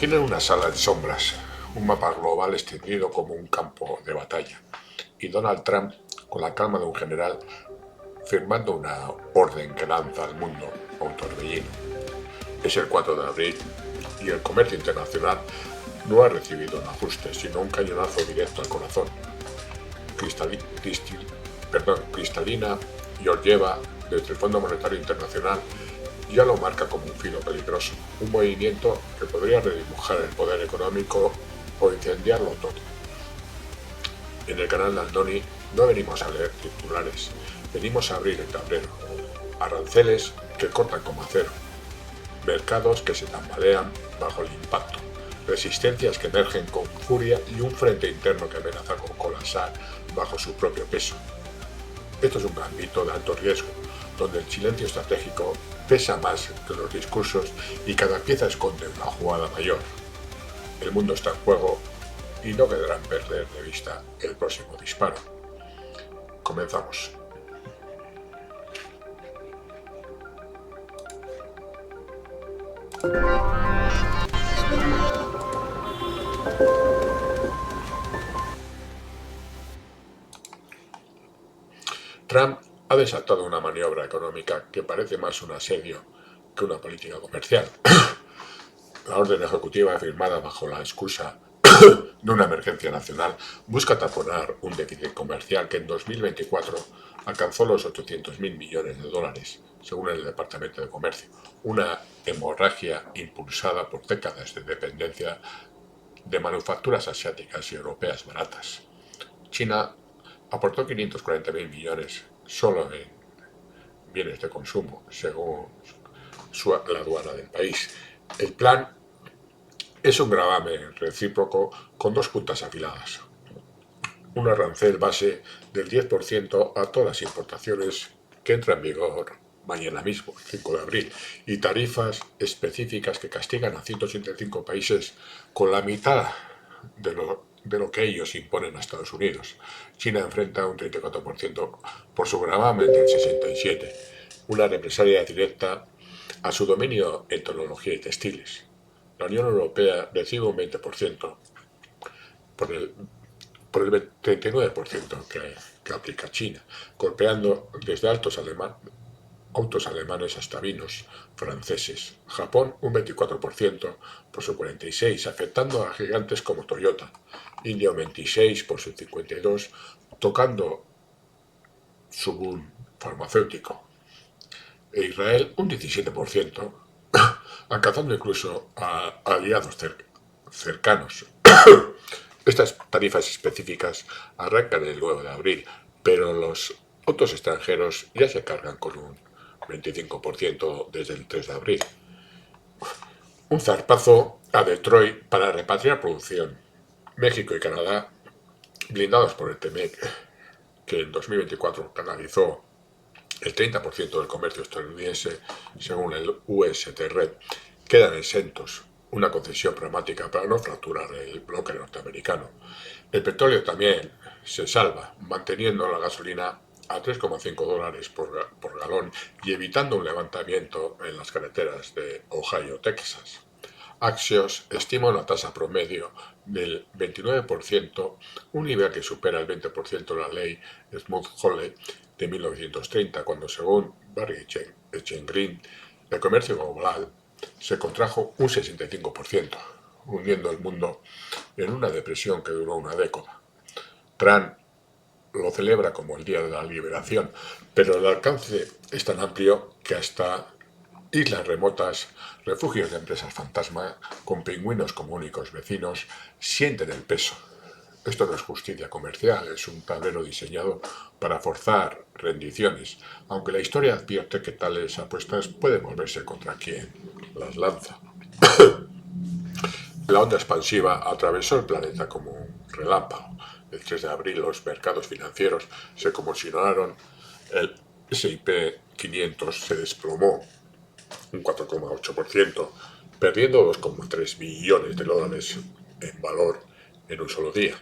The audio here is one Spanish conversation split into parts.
Imaginen una sala en sombras, un mapa global extendido como un campo de batalla, y Donald Trump, con la calma de un general, firmando una orden que lanza al mundo a un torbellino. Es el 4 de abril y el comercio internacional no ha recibido un ajuste, sino un cañonazo directo al corazón. Cristalina Georgieva, desde el Fondo Monetario Internacional, ya lo marca como un filo peligroso, un movimiento que podría redibujar el poder económico o incendiarlo todo. En el canal de Andoni no venimos a leer titulares, venimos a abrir el tablero. Aranceles que cortan como acero, mercados que se tambalean bajo el impacto, resistencias que emergen con furia y un frente interno que amenaza con colapsar bajo su propio peso. Esto es un gambito de alto riesgo, donde el silencio estratégico pesa más que los discursos y cada pieza esconde una jugada mayor. El mundo está en juego y no quedarán perder de vista el próximo disparo. Comenzamos. Trump ha desatado una maniobra económica que parece más un asedio que una política comercial. La orden ejecutiva, firmada bajo la excusa de una emergencia nacional, busca taponar un déficit comercial que en 2024 alcanzó los 800.000 millones de dólares, según el Departamento de Comercio, una hemorragia impulsada por décadas de dependencia de manufacturas asiáticas y europeas baratas. China aportó 540.000 millones solo en bienes de consumo, según la aduana del país. El plan es un gravamen recíproco con dos puntas afiladas. Un arancel base del 10% a todas las importaciones que entra en vigor mañana mismo, el 5 de abril, y tarifas específicas que castigan a 175 países con la mitad de lo que ellos imponen a Estados Unidos. China enfrenta un 34% por su gravamen del 67%, una represalia directa a su dominio en tecnología y textiles. La Unión Europea recibe un 20% por el 39% que aplica China, golpeando desde autos alemanes hasta vinos franceses. Japón un 24% por su 46%, afectando a gigantes como Toyota. India un 26% por su 52%, tocando su boom farmacéutico. E Israel un 17%, alcanzando incluso a aliados cercanos. Estas tarifas específicas arrancan el 9 de abril, pero los autos extranjeros ya se cargan con un 25% desde el 3 de abril. Un zarpazo a Detroit para repatriar producción. México y Canadá, blindados por el TEMEC, que en 2024 canalizó el 30% del comercio estadounidense, según el UST Red, quedan exentos, una concesión pragmática para no fracturar el bloque norteamericano. El petróleo también se salva, manteniendo la gasolina a 3,5 dólares por galón y evitando un levantamiento en las carreteras de Ohio, Texas. Axios estima una tasa promedio del 29%, un nivel que supera el 20% de la ley Smoot-Hawley de 1930, cuando según Barry Eichengreen, el comercio global se contrajo un 65%, hundiendo el mundo en una depresión que duró una década. Trump lo celebra como el Día de la Liberación, pero el alcance es tan amplio que hasta islas remotas, refugios de empresas fantasma, con pingüinos como únicos vecinos, sienten el peso. Esto no es justicia comercial, es un tablero diseñado para forzar rendiciones, aunque la historia advierte que tales apuestas pueden volverse contra quien las lanza. La onda expansiva atravesó el planeta como un relámpago. El 3 de abril los mercados financieros se convulsionaron, el S&P 500 se desplomó un 4,8%, perdiendo 2,3 billones de dólares en valor en un solo día.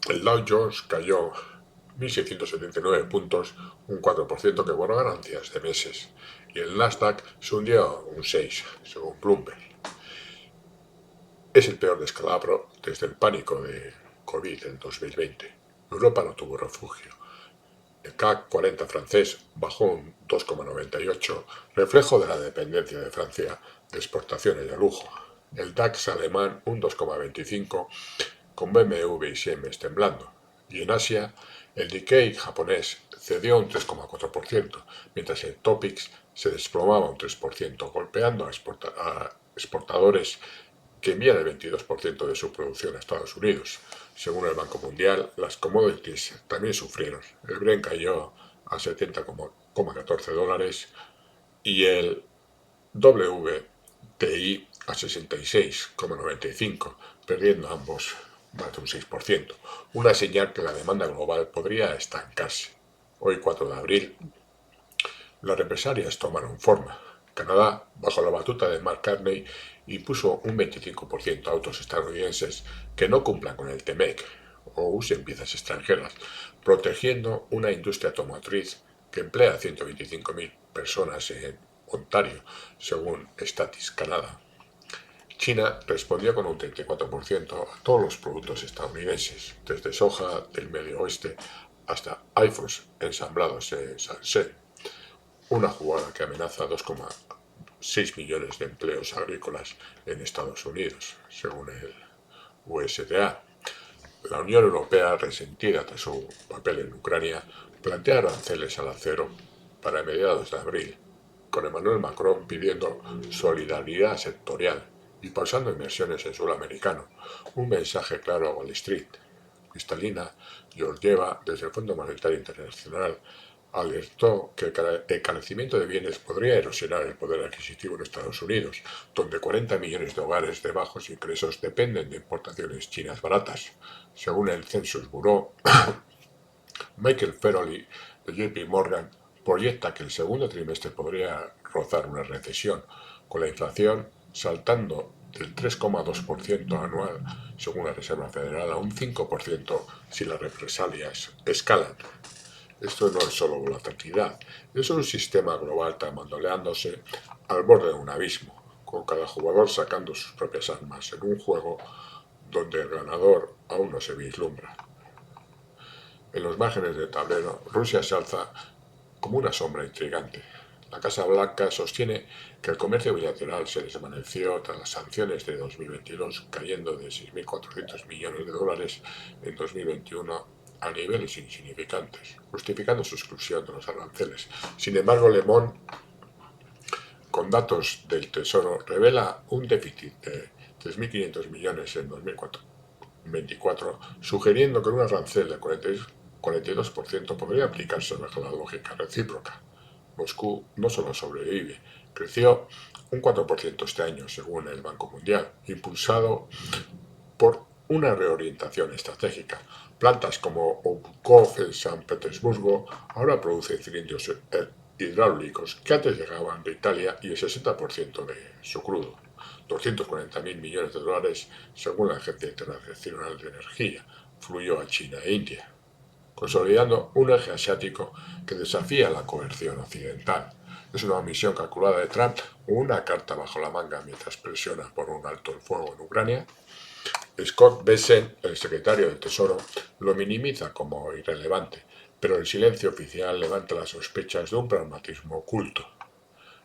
El Dow Jones cayó 1.679 puntos, un 4% que guardó ganancias de meses, y el Nasdaq se hundió un 6%, según Bloomberg. es el peor descalabro desde el pánico de COVID en 2020. Europa no tuvo refugio. El CAC 40 francés bajó un 2,98, reflejo de la dependencia de Francia de exportaciones de lujo. El DAX alemán un 2,25, con BMW y Siemens temblando. Y en Asia, el Nikkei japonés cedió un 3,4%, mientras el Topix se desplomaba un 3%, golpeando a exportadores que envían el 22% de su producción a Estados Unidos. Según el Banco Mundial, las commodities también sufrieron. El Brent cayó a 70,14 dólares y el WTI a 66,95, perdiendo ambos más de un 6%, una señal que la demanda global podría estancarse. Hoy, 4 de abril, las represalias tomaron forma. Canadá, bajo la batuta de Mark Carney, impuso un 25% a autos estadounidenses que no cumplan con el TMEC o usen piezas extranjeras, protegiendo una industria automotriz que emplea a 125.000 personas en Ontario, según Statis Canada. China respondió con un 34% a todos los productos estadounidenses, desde soja del Medio Oeste hasta iPhones ensamblados en Shenzhen, una jugada que amenaza 2,6 millones de empleos agrícolas en Estados Unidos, según el USDA. La Unión Europea, resentida tras su papel en Ucrania, plantea aranceles al acero para mediados de abril, con Emmanuel Macron pidiendo solidaridad sectorial y pausando inversiones en suelo americano, un mensaje claro a Wall Street. Cristalina Georgieva, desde el Fondo Monetario Internacional, alertó que el encarecimiento de bienes podría erosionar el poder adquisitivo en Estados Unidos, donde 40 millones de hogares de bajos ingresos dependen de importaciones chinas baratas. Según el Census Bureau, Michael Feroli, de JP Morgan, proyecta que el segundo trimestre podría rozar una recesión, con la inflación saltando del 3,2% anual, según la Reserva Federal, a un 5% si las represalias escalan. Esto no es solo volatilidad, es un sistema global tambaleándose al borde de un abismo, con cada jugador sacando sus propias armas en un juego donde el ganador aún no se vislumbra. En los márgenes del tablero, Rusia se alza como una sombra intrigante. La Casa Blanca sostiene que el comercio bilateral se desvaneció tras las sanciones de 2022, cayendo de 6.400 millones de dólares en 2021 a niveles insignificantes, justificando su exclusión de los aranceles. Sin embargo, Le Monde, con datos del Tesoro, revela un déficit de 3.500 millones en 2024, sugiriendo que un arancel de 42% podría aplicarse bajo la lógica recíproca. Moscú no solo sobrevive, creció un 4% este año, según el Banco Mundial, impulsado por una reorientación estratégica. Plantas como Obukov en San Petersburgo ahora producen cilindros hidráulicos que antes llegaban de Italia y el 60% de su crudo. 240.000 millones de dólares, según la Agencia Internacional de Energía, fluyó a China e India, consolidando un eje asiático que desafía la coerción occidental. Es una misión calculada de Trump o una carta bajo la manga mientras presiona por un alto el fuego en Ucrania. Scott Bessent, el secretario del Tesoro, lo minimiza como irrelevante, pero el silencio oficial levanta las sospechas de un pragmatismo oculto.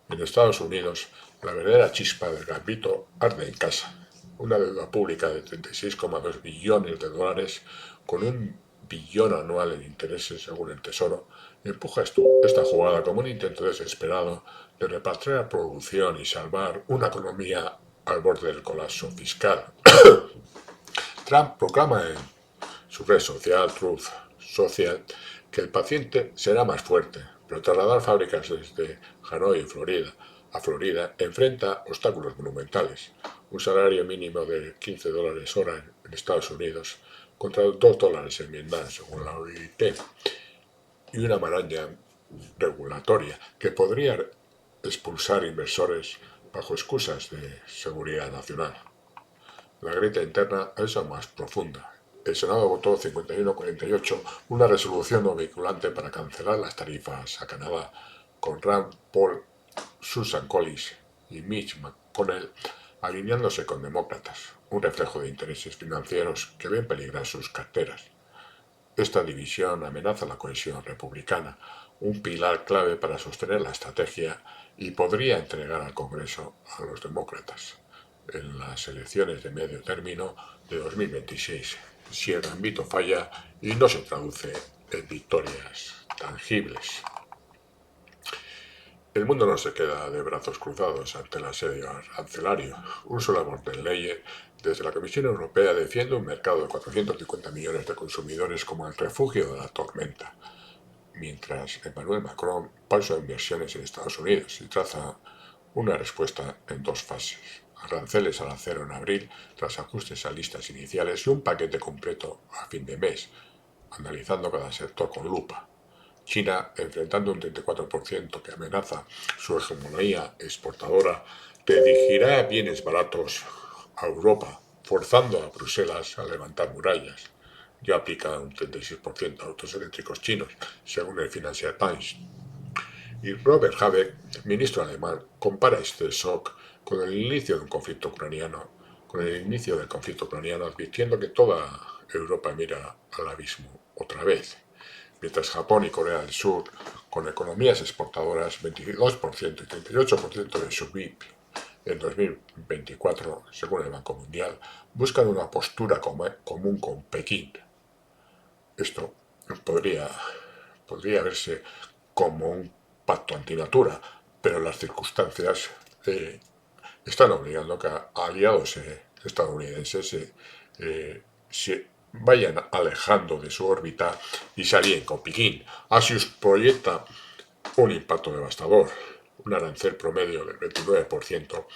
En Estados Unidos, la verdadera chispa del gambito arde en casa. Una deuda pública de 36,2 billones de dólares, con un billón anual en intereses según el Tesoro, empuja esta jugada como un intento desesperado de repatriar producción y salvar una economía al borde del colapso fiscal. Trump proclama en su red social, Truth Social, que el paciente será más fuerte, pero trasladar fábricas desde Hanoi, a Florida, enfrenta obstáculos monumentales. Un salario mínimo de $15 hora en Estados Unidos contra $2 en Vietnam, según la OIT, y una maraña regulatoria que podría expulsar inversores bajo excusas de seguridad nacional. La grieta interna es aún más profunda. El Senado votó 51-48 una resolución no vinculante para cancelar las tarifas a Canadá, con Rand Paul, Susan Collins y Mitch McConnell alineándose con demócratas, un reflejo de intereses financieros que ven peligrar sus carteras. Esta división amenaza la cohesión republicana, un pilar clave para sostener la estrategia, y podría entregar al Congreso a los demócratas en las elecciones de medio término de 2026, si el gambito falla y no se traduce en victorias tangibles. El mundo no se queda de brazos cruzados ante el asedio arancelario. Ursula von der Leyen, desde la Comisión Europea, defiende un mercado de 450 millones de consumidores como el refugio de la tormenta, mientras Emmanuel Macron pausa inversiones en Estados Unidos y traza una respuesta en dos fases: aranceles al acero en abril, tras ajustes a listas iniciales, y un paquete completo a fin de mes, analizando cada sector con lupa. China, enfrentando un 34% que amenaza su hegemonía exportadora, dirigirá bienes baratos a Europa, forzando a Bruselas a levantar murallas. Ya aplica un 36% a autos eléctricos chinos, según el Financial Times. Y Robert Habeck, ministro alemán, compara este shock con el inicio del conflicto ucraniano, advirtiendo que toda Europa mira al abismo otra vez, mientras Japón y Corea del Sur, con economías exportadoras, 22% y 38% de su PIB en 2024, según el Banco Mundial, buscan una postura común con Pekín. Esto podría verse como un pacto antinatura, pero las circunstancias están obligando a que aliados estadounidenses se vayan alejando de su órbita y se alíen con Pekín. Así proyecta un impacto devastador. Un arancel promedio del 29%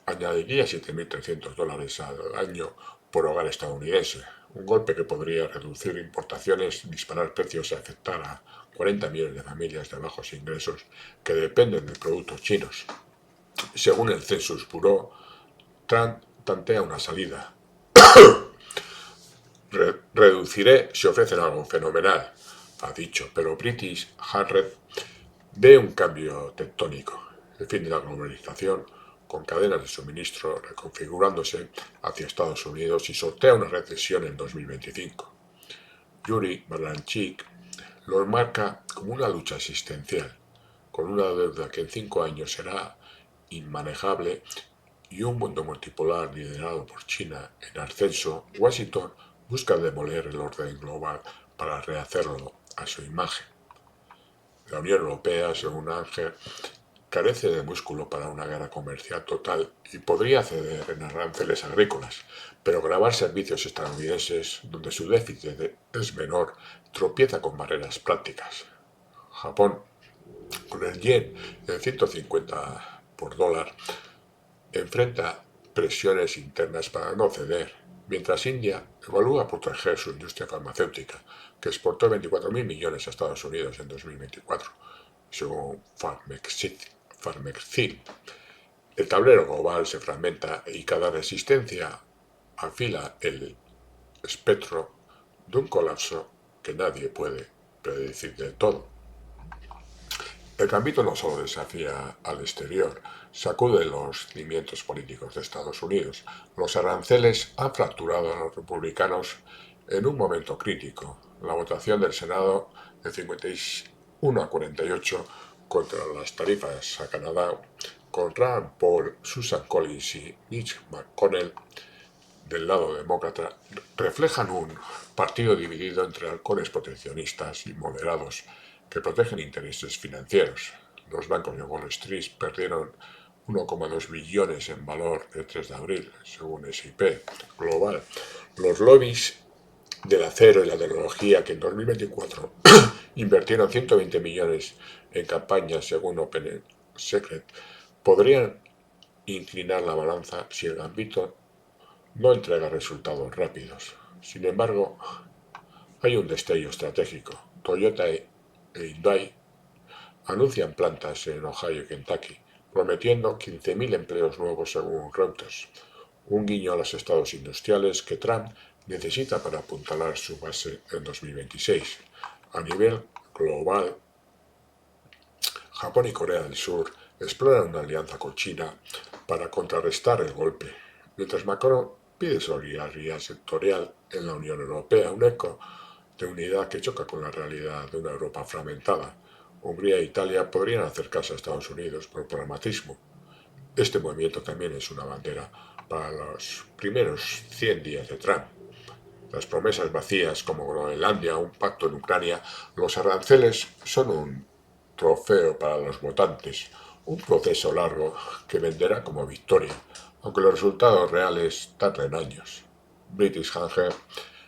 añadiría $7.300 al año por hogar estadounidense, un golpe que podría reducir importaciones, disparar precios y afectar a 40 millones de familias de bajos ingresos que dependen de productos chinos. Según el Census Bureau, Trump tantea una salida. Reduciré si ofrecen algo fenomenal, ha dicho, pero British Harrod ve un cambio tectónico, el fin de la globalización, con cadenas de suministro reconfigurándose hacia Estados Unidos, y sortea una recesión en 2025. Yuri Barlanchik lo marca como una lucha existencial, con una deuda que en 5 años será inmanejable y un mundo multipolar liderado por China en ascenso. Washington busca demoler el orden global para rehacerlo a su imagen. La Unión Europea, según Ángel, carece de músculo para una guerra comercial total y podría ceder en aranceles agrícolas, pero gravar servicios estadounidenses, donde su déficit es menor, tropieza con barreras prácticas. Japón, con el yen en 150 por dólar, enfrenta presiones internas para no ceder, mientras India evalúa proteger su industria farmacéutica, que exportó 24.000 millones a Estados Unidos en 2024, según Pharmexil. El tablero global se fragmenta y cada resistencia afila el espectro de un colapso que nadie puede predecir del todo. El gambito no solo desafía al exterior, sacude los cimientos políticos de Estados Unidos. Los aranceles han fracturado a los republicanos en un momento crítico. La votación del Senado de 51 a 48 contra las tarifas a Canadá, con Rand Paul, Susan Collins y Mitch McConnell del lado demócrata, reflejan un partido dividido entre halcones proteccionistas y moderados que protegen intereses financieros. Los bancos de Wall Street perdieron 1,2 billones en valor el 3 de abril, según S&P Global. Los lobbies del acero y la tecnología, que en 2024 invirtieron 120 millones en campañas, según Open Secret, podrían inclinar la balanza si el gambito no entrega resultados rápidos. Sin embargo, hay un destello estratégico. Toyota e Hyundai anuncian plantas en Ohio y Kentucky, prometiendo 15.000 empleos nuevos según Reuters, un guiño a los estados industriales que Trump necesita para apuntalar su base en 2026. A nivel global, Japón y Corea del Sur exploran una alianza con China para contrarrestar el golpe, mientras Macron pide solidaridad sectorial en la Unión Europea, un eco de unidad que choca con la realidad de una Europa fragmentada. Hungría e Italia podrían acercarse a Estados Unidos por pragmatismo. Este movimiento también es una bandera para los primeros 100 días de Trump. Las promesas vacías como Groenlandia, un pacto en Ucrania, los aranceles son un trofeo para los votantes, un proceso largo que venderá como victoria, aunque los resultados reales tarden años. British Hunger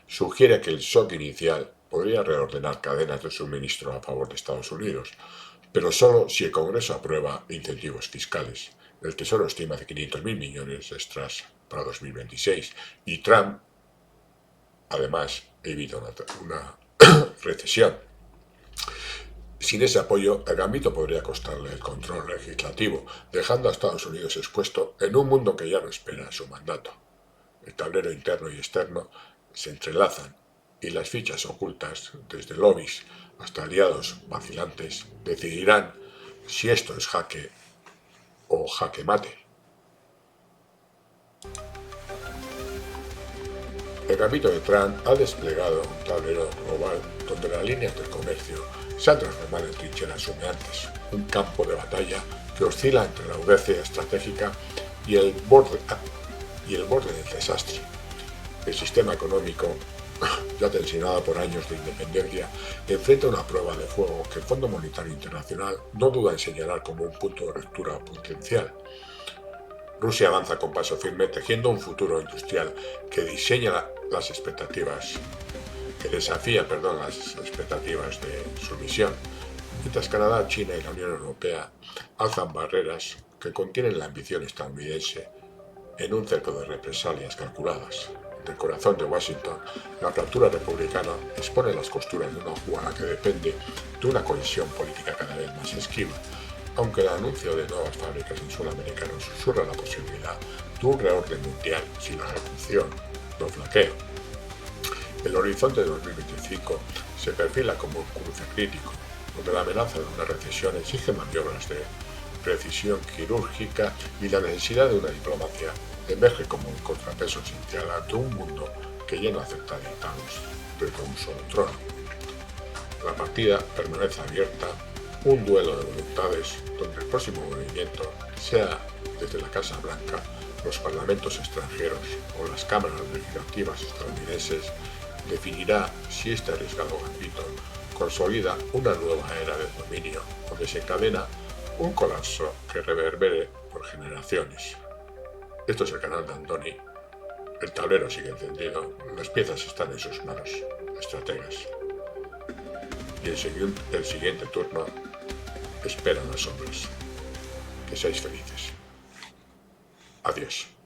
sugiere que el shock inicial podría reordenar cadenas de suministro a favor de Estados Unidos, pero solo si el Congreso aprueba incentivos fiscales. El Tesoro estima de 500.000 millones extras para 2026 y Trump, además, evita una recesión. Sin ese apoyo, el gambito podría costarle el control legislativo, dejando a Estados Unidos expuesto en un mundo que ya no espera su mandato. El tablero interno y externo se entrelazan y las fichas ocultas, desde lobbies hasta aliados vacilantes, decidirán si esto es jaque o jaque mate. El gambito de Trump ha desplegado un tablero global donde las líneas del comercio se han transformado en trincheras humeantes, un campo de batalla que oscila entre la audacia estratégica y el borde del desastre. El sistema económico, ya tensionado por años de independencia, enfrenta una prueba de fuego que el Fondo Monetario Internacional no duda en señalar como un punto de ruptura potencial. Rusia avanza con paso firme tejiendo un futuro industrial que desafía las expectativas de su misión, mientras Canadá, China y la Unión Europea alzan barreras que contienen la ambición estadounidense en un cerco de represalias calculadas. Del corazón de Washington, la fractura republicana expone las costuras de una jugada que depende de una cohesión política cada vez más esquiva, aunque el anuncio de nuevas fábricas en suelo americano susurra la posibilidad de un reorden mundial si la ejecución no flaquea. El horizonte de 2025 se perfila como un cruce crítico, donde la amenaza de una recesión exige maniobras de precisión quirúrgica y la necesidad de una diplomacia emerge como un contrapeso esencial ante un mundo que ya no acepta dictados desde un solo trono. La partida permanece abierta, un duelo de voluntades donde el próximo movimiento, sea desde la Casa Blanca, los parlamentos extranjeros o las cámaras legislativas estadounidenses, definirá si este arriesgado gambito consolida una nueva era de dominio o desencadena un colapso que reverbere por generaciones. Esto es el canal de Andoni. El tablero sigue encendido, las piezas están en sus manos, estrategas. Y el siguiente turno espera en las sombras. Que seáis felices. Adiós.